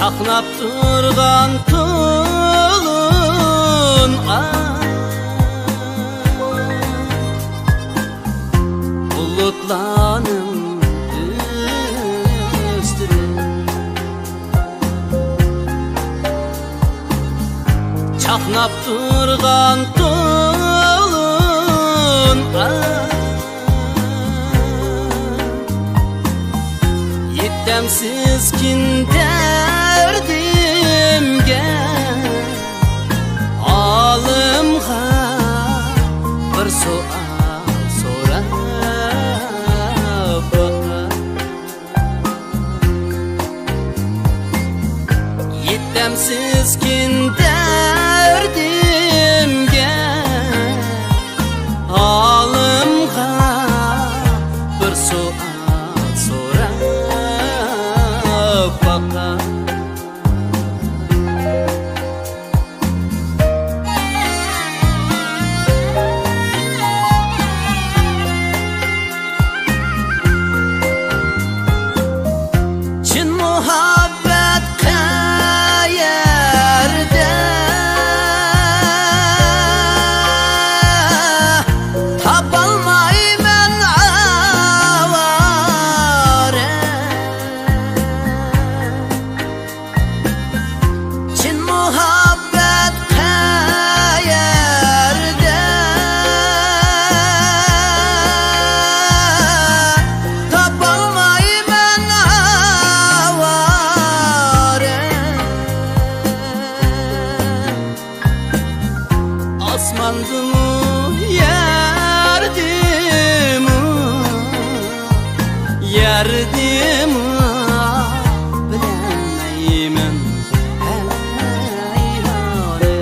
Çaqnap turgan tulun bulutlarning üstüne. Çaqnap turgan tulun yetemsiz kin derdimge alımga bir sual sorab bakar. Yetemsiz kin derdimge alımga bir sual sorab bakar. Çin muhabbet kayerde tapalmayman avare. Çin muhabbet kayerde tapalmayman avare. Asmandımı yerdimi bilemeymen hayrane.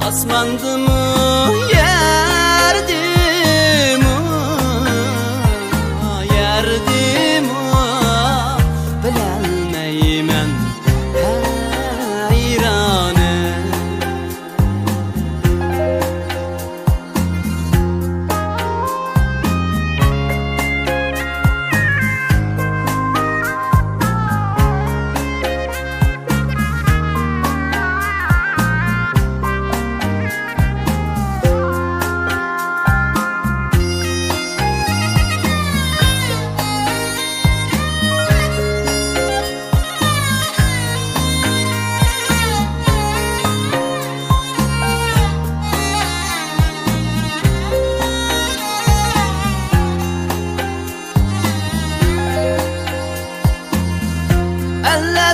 Asmandımı yerdimi bilemeymen hayrane.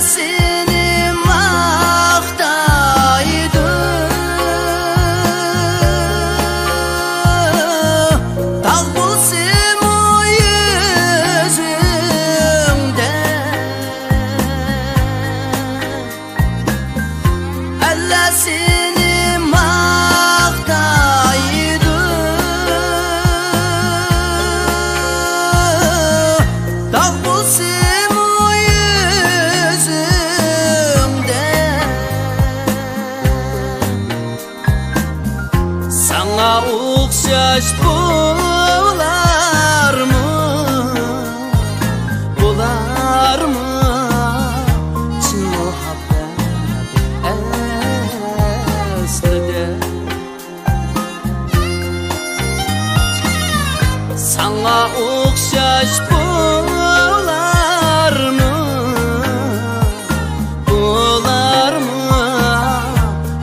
Seni maktaydı dal bulsun o yüzümde. Elle seni maktaydı dal bulsun sana okşaş bular mı? Bular mı? Çin muhabbet eslide. Sana okşaş bular mı? Bular mı?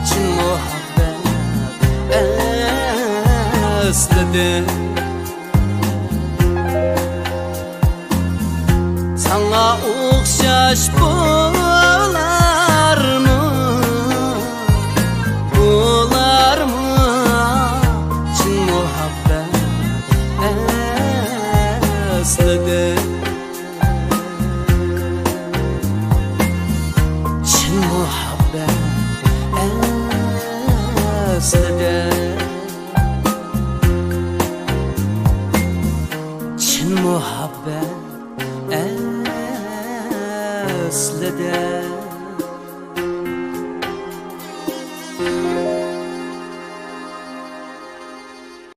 Çin muhabbet eslide. Sana okşaş bular mı? Bular mı? Çin muhabbet eslide. Çin muhabbet eslide. Çin muhabbet eslide.